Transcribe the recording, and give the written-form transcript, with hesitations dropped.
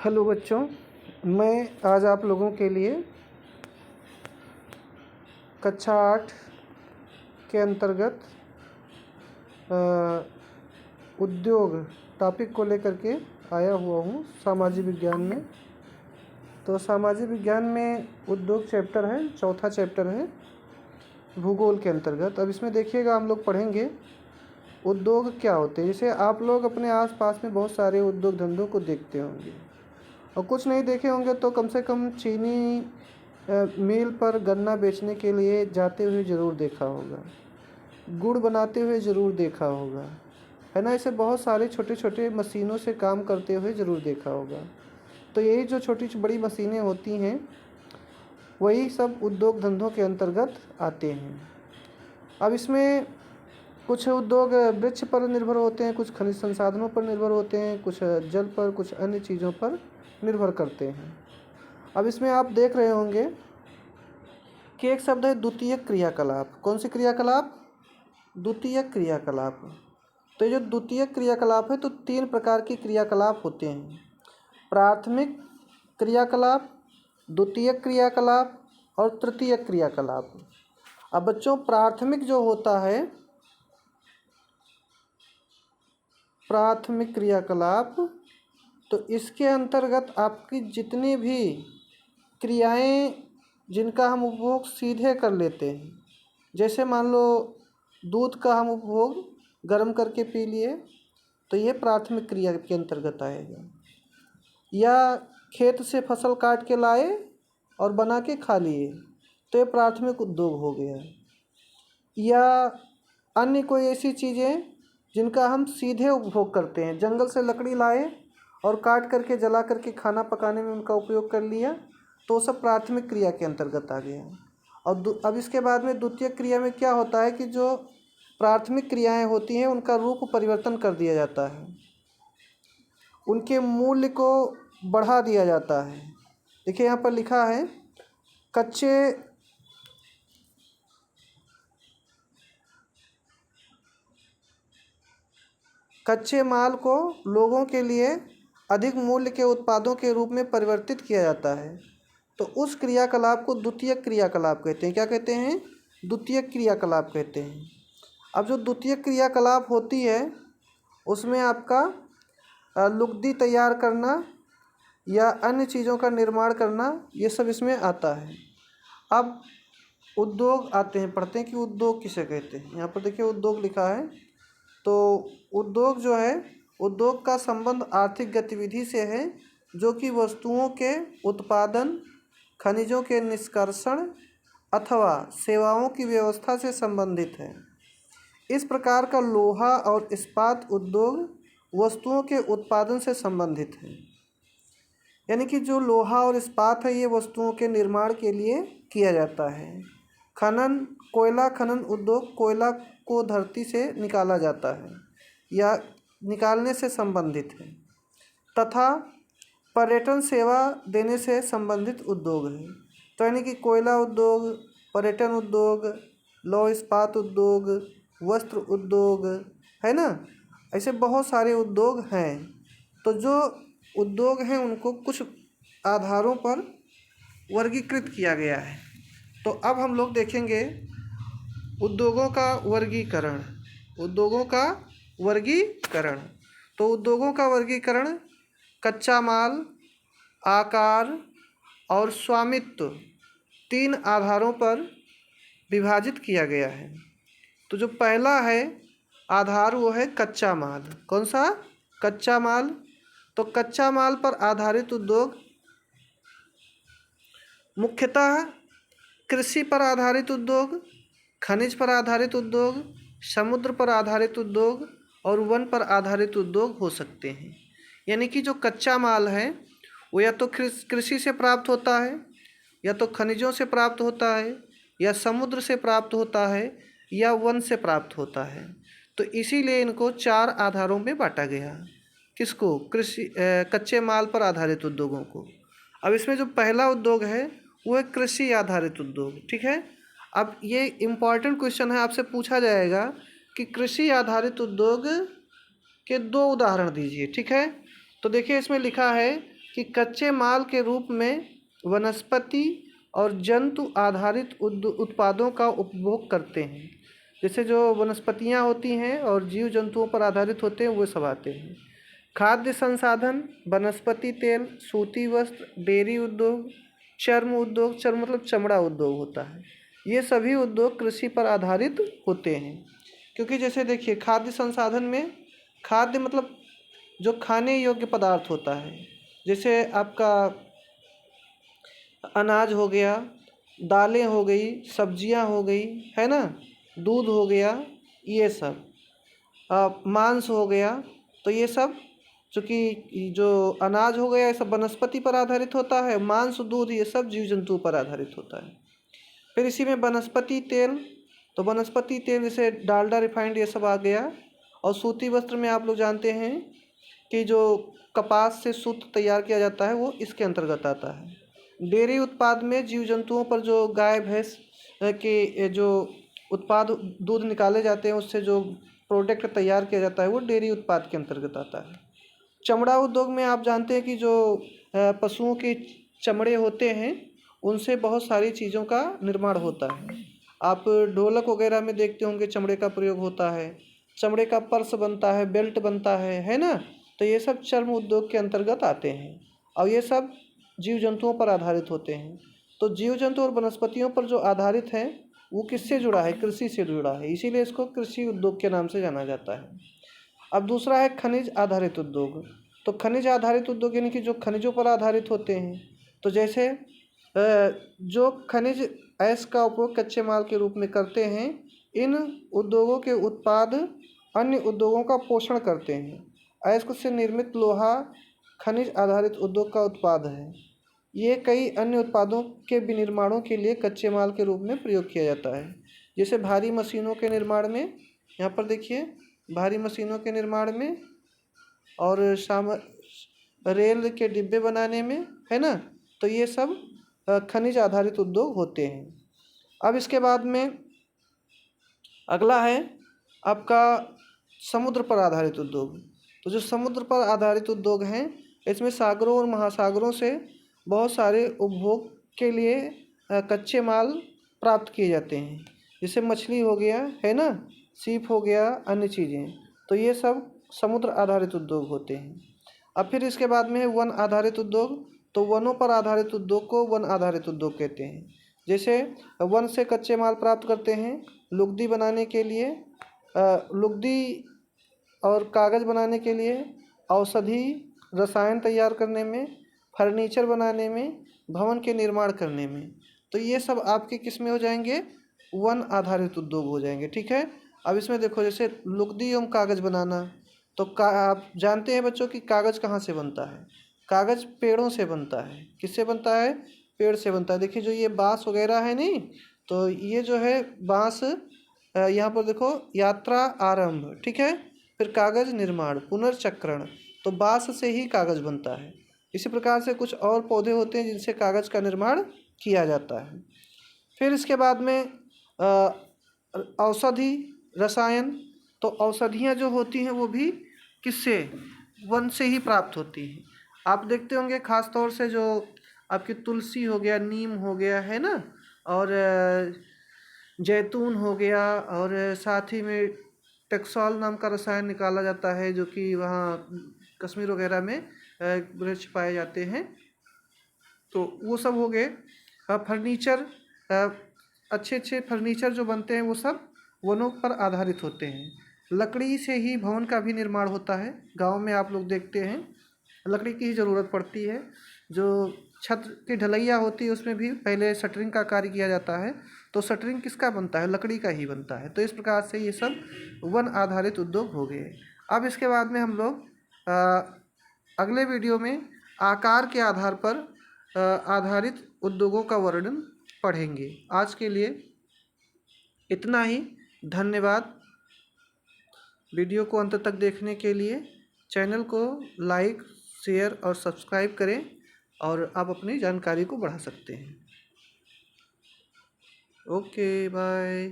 Hello बच्चों, मैं आज आप लोगों के लिए कक्षा 8 के अंतर्गत उद्योग टॉपिक को लेकर के आया हुआ हूँ सामाजिक विज्ञान में। तो सामाजिक विज्ञान में उद्योग चैप्टर है, चौथा चैप्टर है भूगोल के अंतर्गत। अब इसमें देखिएगा, हम लोग पढ़ेंगे उद्योग क्या होते हैं। जैसे आप लोग अपने आसपास में बहुत सारे उद्योग धंधों को देखते होंगे, और कुछ नहीं देखे होंगे तो कम से कम चीनी मिल पर गन्ना बेचने के लिए जाते हुए ज़रूर देखा होगा, गुड़ बनाते हुए ज़रूर देखा होगा, है ना। ऐसे बहुत सारे छोटे छोटे मशीनों से काम करते हुए ज़रूर देखा होगा। तो यही जो छोटी बड़ी मशीनें होती हैं, वही सब उद्योग धंधों के अंतर्गत आते हैं। अब इसमें कुछ उद्योग वृक्ष पर निर्भर होते हैं, कुछ खनिज संसाधनों पर निर्भर होते हैं, कुछ जल पर, कुछ अन्य चीज़ों पर निर्भर करते हैं। अब इसमें आप देख रहे होंगे कि एक शब्द है द्वितीयक क्रियाकलाप। कौन सी क्रियाकलाप? द्वितीयक क्रियाकलाप। तो ये जो द्वितीयक क्रियाकलाप है, तो 3 प्रकार की क्रियाकलाप होते हैं: प्राथमिक क्रियाकलाप, द्वितीयक क्रियाकलाप और तृतीयक क्रियाकलाप। अब बच्चों, प्राथमिक जो होता है, प्राथमिक क्रियाकलाप, तो इसके अंतर्गत आपकी जितनी भी क्रियाएं जिनका हम उपभोग सीधे कर लेते हैं, जैसे मान लो दूध का हम उपभोग गर्म करके पी लिए, तो ये प्राथमिक क्रिया के अंतर्गत आएगा। या खेत से फसल काट के लाए और बना के खा लिए, तो ये प्राथमिक उद्योग हो गया। या अन्य कोई ऐसी चीज़ें जिनका हम सीधे उपभोग करते हैं, जंगल से लकड़ी लाए और काट करके जला करके खाना पकाने में उनका उपयोग कर लिया, तो सब प्राथमिक क्रिया के अंतर्गत आ गया। और अब इसके बाद में द्वितीयक क्रिया में क्या होता है कि जो प्राथमिक क्रियाएं होती हैं उनका रूप परिवर्तन कर दिया जाता है, उनके मूल्य को बढ़ा दिया जाता है। देखिए यहाँ पर लिखा है, कच्चे माल को लोगों के लिए अधिक मूल्य के उत्पादों के रूप में परिवर्तित किया जाता है, तो उस क्रियाकलाप को द्वितीयक क्रियाकलाप कहते हैं। क्या कहते हैं? द्वितीयक क्रियाकलाप कहते हैं। अब जो द्वितीयक क्रियाकलाप होती है, उसमें आपका लुगदी तैयार करना या अन्य चीज़ों का निर्माण करना, ये सब इसमें आता है। अब उद्योग आते हैं, पढ़ते हैं कि उद्योग किसे कहते हैं। यहाँ पर देखिए उद्योग लिखा है। तो उद्योग जो है, उद्योग का संबंध आर्थिक गतिविधि से है जो कि वस्तुओं के उत्पादन, खनिजों के निष्कर्षण अथवा सेवाओं की व्यवस्था से संबंधित है। इस प्रकार का लोहा और इस्पात उद्योग वस्तुओं के उत्पादन से संबंधित है। यानी कि जो लोहा और इस्पात है, ये वस्तुओं के निर्माण के लिए किया जाता है। कोयला खनन उद्योग कोयला को धरती से निकाला जाता है या निकालने से संबंधित है, तथा पर्यटन सेवा देने से संबंधित उद्योग है। तो यानी कि कोयला उद्योग, पर्यटन उद्योग, लौह इस्पात उद्योग, वस्त्र उद्योग, है ना। ऐसे बहुत सारे उद्योग हैं। तो जो उद्योग हैं उनको कुछ आधारों पर वर्गीकृत किया गया है। तो अब हम लोग देखेंगे उद्योगों का वर्गीकरण। उद्योगों का वर्गीकरण। तो उद्योगों का वर्गीकरण कच्चा माल, आकार और स्वामित्व 3 आधारों पर विभाजित किया गया है। तो जो पहला है आधार, वो है कच्चा माल। कौन सा? कच्चा माल। तो कच्चा माल पर आधारित उद्योग मुख्यतः कृषि पर आधारित उद्योग, खनिज पर आधारित उद्योग, समुद्र पर आधारित उद्योग और वन पर आधारित उद्योग हो सकते हैं। यानी कि जो कच्चा माल है वो या तो कृषि से प्राप्त होता है, या तो खनिजों से प्राप्त होता है, या समुद्र से प्राप्त होता है, या वन से प्राप्त होता है। तो इसीलिए इनको 4 आधारों में बांटा गया। किसको? कच्चे माल पर आधारित उद्योगों को। अब इसमें जो पहला उद्योग है वो है कृषि आधारित उद्योग। ठीक है। अब ये इम्पॉर्टेंट क्वेश्चन है, आपसे पूछा जाएगा कि कृषि आधारित उद्योग के 2 उदाहरण दीजिए। ठीक है। तो देखिए इसमें लिखा है कि कच्चे माल के रूप में वनस्पति और जंतु आधारित उत्पादों का उपभोग करते हैं। जैसे जो वनस्पतियाँ होती हैं और जीव जंतुओं पर आधारित होते हैं वो सब आते हैं। खाद्य संसाधन, वनस्पति तेल, सूती वस्त्र, डेयरी उद्योग, चर्म उद्योग, चर्म मतलब चमड़ा उद्योग होता है। ये सभी उद्योग कृषि पर आधारित होते हैं। क्योंकि जैसे देखिए खाद्य संसाधन में, खाद्य मतलब जो खाने योग्य पदार्थ होता है, जैसे आपका अनाज हो गया, दालें हो गई, सब्जियां हो गई, है ना, दूध हो गया, ये सब मांस हो गया। तो ये सब चूँकि जो अनाज हो गया ये सब वनस्पति पर आधारित होता है, मांस दूध ये सब जीव जंतु पर आधारित होता है। फिर इसी में वनस्पति तेल, तो वनस्पति तेल जैसे डालडा, रिफाइंड ये सब आ गया। और सूती वस्त्र में आप लोग जानते हैं कि जो कपास से सूत तैयार किया जाता है वो इसके अंतर्गत आता है। डेयरी उत्पाद में जीव जंतुओं पर जो गाय भैंस के जो उत्पाद दूध निकाले जाते हैं उससे जो प्रोडक्ट तैयार किया जाता है वो डेयरी उत्पाद के अंतर्गत आता है। चमड़ा उद्योग में आप जानते हैं कि जो पशुओं के चमड़े होते हैं उनसे बहुत सारी चीज़ों का निर्माण होता है। आप ढोलक वगैरह में देखते होंगे चमड़े का प्रयोग होता है, चमड़े का पर्स बनता है, बेल्ट बनता है ना। तो ये सब चर्म उद्योग के अंतर्गत आते हैं और ये सब जीव जंतुओं पर आधारित होते हैं। तो जीव जंतु और वनस्पतियों पर जो आधारित है वो किससे जुड़ा है? कृषि से जुड़ा है, इसीलिए इसको कृषि उद्योग के नाम से जाना जाता है। अब दूसरा है खनिज आधारित उद्योग। तो खनिज आधारित उद्योग यानी कि जो खनिजों पर आधारित होते हैं। तो जैसे जो खनिज अयस्क का उपयोग कच्चे माल के रूप में करते हैं, इन उद्योगों के उत्पाद अन्य उद्योगों का पोषण करते हैं। अयस्क से निर्मित लोहा खनिज आधारित उद्योग का उत्पाद है। ये कई अन्य उत्पादों के विनिर्माणों के लिए कच्चे माल के रूप में प्रयोग किया जाता है। जैसे भारी मशीनों के निर्माण में, यहाँ पर देखिए भारी मशीनों के निर्माण में और रेल के डिब्बे बनाने में, है ना। तो ये सब खनिज आधारित उद्योग होते हैं। अब इसके बाद में अगला है आपका समुद्र पर आधारित उद्योग। तो जो समुद्र पर आधारित उद्योग हैं इसमें सागरों और महासागरों से बहुत सारे उपभोग के लिए कच्चे माल प्राप्त किए जाते हैं। जैसे मछली हो गया, है ना, सीप हो गया, अन्य चीज़ें। तो ये सब समुद्र आधारित उद्योग होते हैं। अब फिर इसके बाद में है वन आधारित उद्योग। तो वनों पर आधारित उद्योग को वन आधारित उद्योग कहते हैं। जैसे वन से कच्चे माल प्राप्त करते हैं लुगदी बनाने के लिए, लुगदी और कागज़ बनाने के लिए, औषधि रसायन तैयार करने में, फर्नीचर बनाने में, भवन के निर्माण करने में। तो ये सब आपके किस में हो जाएंगे? वन आधारित उद्योग हो जाएंगे। ठीक है। अब इसमें देखो जैसे लुगदी एवं कागज़ बनाना। तो आप जानते हैं बच्चों कि कागज़ कहाँ से बनता है? कागज़ पेड़ों से बनता है। किससे बनता है? पेड़ से बनता है। देखिए जो ये बाँस वगैरह है नहीं, तो ये जो है बाँस, यहाँ पर देखो यात्रा आरंभ, ठीक है, फिर कागज़ निर्माण, पुनर्चक्रण। तो बाँस से ही कागज़ बनता है। इसी प्रकार से कुछ और पौधे होते हैं जिनसे कागज़ का निर्माण किया जाता है। फिर इसके बाद में औषधि रसायन। तो औषधियाँ जो होती हैं वो भी किससे? वन से ही प्राप्त होती हैं। आप देखते होंगे खास तौर से जो आपकी तुलसी हो गया, नीम हो गया, है ना, और जैतून हो गया, और साथ ही में टेक्सोल नाम का रसायन निकाला जाता है जो कि वहाँ कश्मीर वगैरह में वृक्ष पाए जाते हैं। तो वो सब हो गए। फर्नीचर, अच्छे अच्छे फर्नीचर जो बनते हैं वो सब वनों पर आधारित होते हैं। लकड़ी से ही भवन का भी निर्माण होता है। गांव में आप लोग देखते हैं लकड़ी की ही ज़रूरत पड़ती है। जो छत की ढलैया होती है उसमें भी पहले शटरिंग का कार्य किया जाता है। तो शटरिंग किसका बनता है? लकड़ी का ही बनता है। तो इस प्रकार से ये सब वन आधारित उद्योग हो गए। अब इसके बाद में हम लोग अगले वीडियो में आकार के आधार पर आधारित उद्योगों का वर्णन पढ़ेंगे। आज के लिए इतना ही। धन्यवाद। वीडियो को अंत तक देखने के लिए चैनल को लाइक, शेयर और सब्सक्राइब करें और आप अपनी जानकारी को बढ़ा सकते हैं। Okay, bye.